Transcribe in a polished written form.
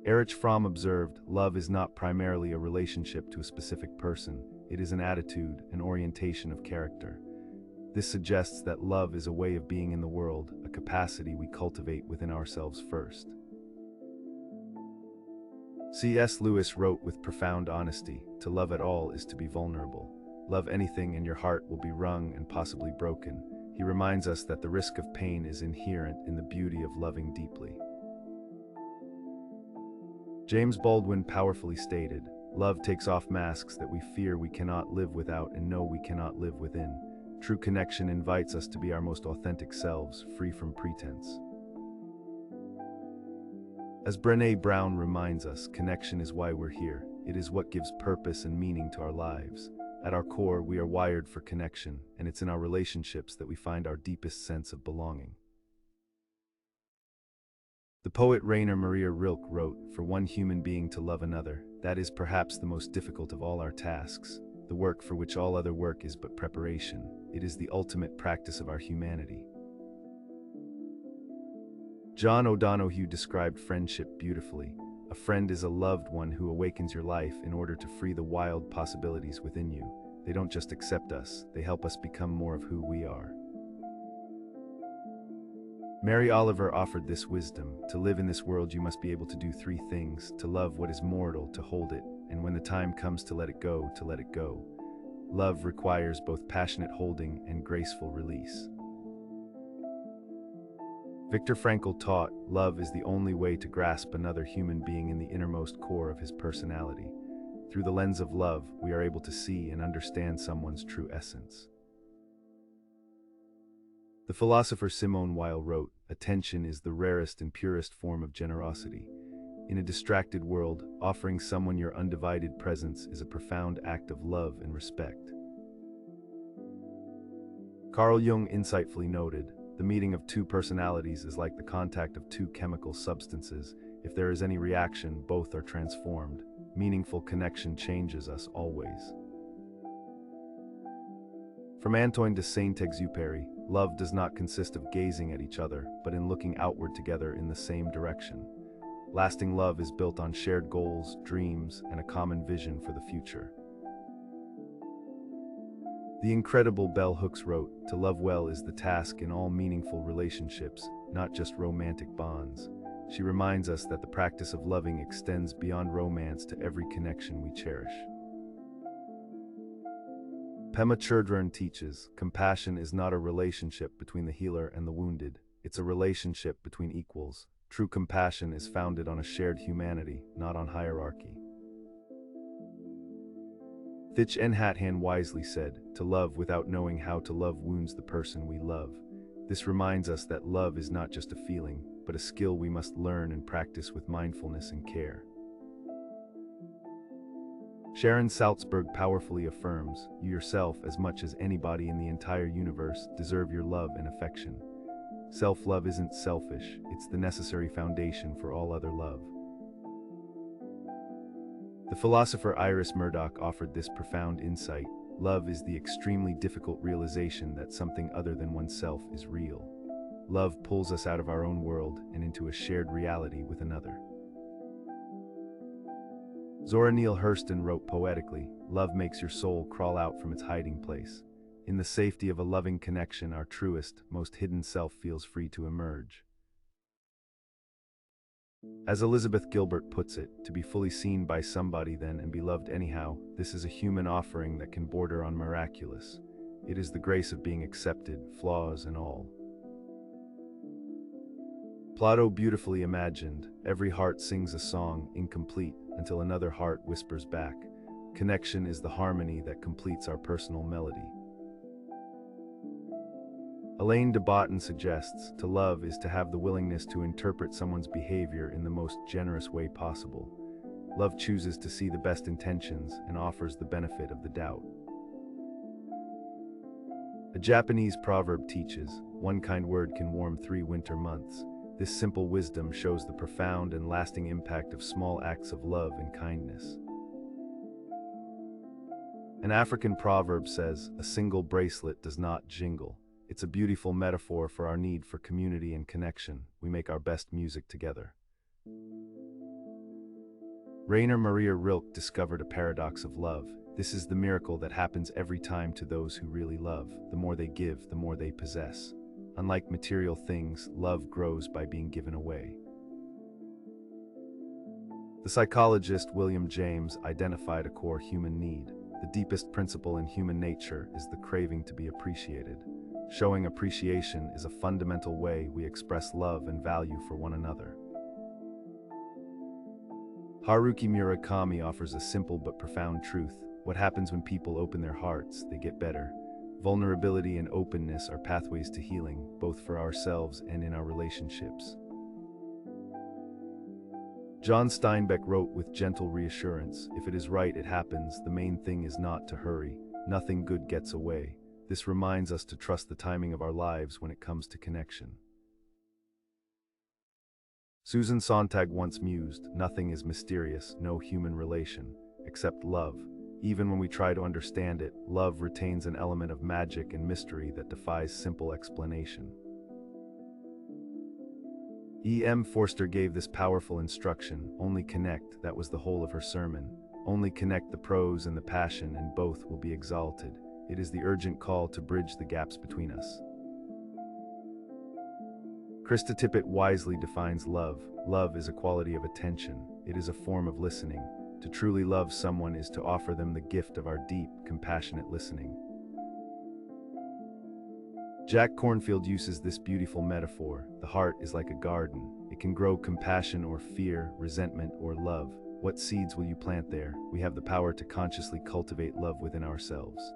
Erich Fromm observed, love is not primarily a relationship to a specific person, it is an attitude, an orientation of character. This suggests that love is a way of being in the world, a capacity we cultivate within ourselves first. C.S. Lewis wrote with profound honesty, "To love at all is to be vulnerable. Love anything and your heart will be wrung and possibly broken." He reminds us that the risk of pain is inherent in the beauty of loving deeply. James Baldwin powerfully stated, "Love takes off masks that we fear we cannot live without and know we cannot live within. True connection invites us to be our most authentic selves, free from pretense." As Brené Brown reminds us, connection is why we're here. It is what gives purpose and meaning to our lives. At our core, we are wired for connection, and it's in our relationships that we find our deepest sense of belonging. The poet Rainer Maria Rilke wrote, "For one human being to love another, that is perhaps the most difficult of all our tasks, the work for which all other work is but preparation. It is the ultimate practice of our humanity." John O'Donohue described friendship beautifully. "A friend is a loved one who awakens your life in order to free the wild possibilities within you. They don't just accept us, they help us become more of who we are." Mary Oliver offered this wisdom: "To live in this world you must be able to do three things: to love what is mortal, to hold it, and when the time comes to let it go, to let it go." Love requires both passionate holding and graceful release. Viktor Frankl taught, "Love is the only way to grasp another human being in the innermost core of his personality. Through the lens of love, we are able to see and understand someone's true essence." The philosopher Simone Weil wrote, "Attention is the rarest and purest form of generosity. In a distracted world, offering someone your undivided presence is a profound act of love and respect." Carl Jung insightfully noted, "The meeting of two personalities is like the contact of two chemical substances. If there is any reaction, both are transformed. Meaningful connection changes us always." From Antoine de Saint-Exupéry, "Love does not consist of gazing at each other, but in looking outward together in the same direction. Lasting love is built on shared goals, dreams, and a common vision for the future." The incredible Bell Hooks wrote, "To love well is the task in all meaningful relationships, not just romantic bonds." She reminds us that the practice of loving extends beyond romance to every connection we cherish. Pema Chodron teaches, "Compassion is not a relationship between the healer and the wounded. It's a relationship between equals. True compassion is founded on a shared humanity, not on hierarchy." Thich Nhat Hanh wisely said, "To love without knowing how to love wounds the person we love." This reminds us that love is not just a feeling, but a skill we must learn and practice with mindfulness and care. Sharon Salzberg powerfully affirms, "You yourself, as much as anybody in the entire universe, deserve your love and affection." Self-love isn't selfish, it's the necessary foundation for all other love. The philosopher Iris Murdoch offered this profound insight: "Love is the extremely difficult realization that something other than oneself is real." Love pulls us out of our own world and into a shared reality with another. Zora Neale Hurston wrote poetically, "Love makes your soul crawl out from its hiding place. In the safety of a loving connection, our truest, most hidden self feels free to emerge." As Elizabeth Gilbert puts it, "To be fully seen by somebody then and be loved anyhow, this is a human offering that can border on miraculous. It is the grace of being accepted, flaws and all." Plato beautifully imagined, "Every heart sings a song, incomplete, until another heart whispers back. Connection is the harmony that completes our personal melody." Elaine de Botton suggests, "To love is to have the willingness to interpret someone's behavior in the most generous way possible. Love chooses to see the best intentions and offers the benefit of the doubt." A Japanese proverb teaches, "One kind word can warm 3 winter months." This simple wisdom shows the profound and lasting impact of small acts of love and kindness. An African proverb says, "A single bracelet does not jingle." It's a beautiful metaphor for our need for community and connection. We make our best music together. Rainer Maria Rilke discovered a paradox of love. This is the miracle that happens every time to those who really love. The more they give, the more they possess. Unlike material things, love grows by being given away. The psychologist William James identified a core human need. The deepest principle in human nature is the craving to be appreciated. Showing appreciation is a fundamental way we express love and value for one another. Haruki Murakami offers a simple but profound truth. What happens when people open their hearts? They get better. Vulnerability and openness are pathways to healing, both for ourselves and in our relationships. John Steinbeck wrote with gentle reassurance, "If it is right, it happens. The main thing is not to hurry. Nothing good gets away." This reminds us to trust the timing of our lives when it comes to connection. Susan Sontag once mused, "Nothing is mysterious, no human relation, except love. Even when we try to understand it, love retains an element of magic and mystery that defies simple explanation." E.M. Forster gave this powerful instruction, "Only connect," that was the whole of her sermon. Only connect the prose and the passion, and both will be exalted. It is the urgent call to bridge the gaps between us. Krista Tippett wisely defines love. Love is a quality of attention. It is a form of listening. To truly love someone is to offer them the gift of our deep, compassionate listening. Jack Kornfield uses this beautiful metaphor. The heart is like a garden. It can grow compassion or fear, resentment or love. What seeds will you plant there? We have the power to consciously cultivate love within ourselves.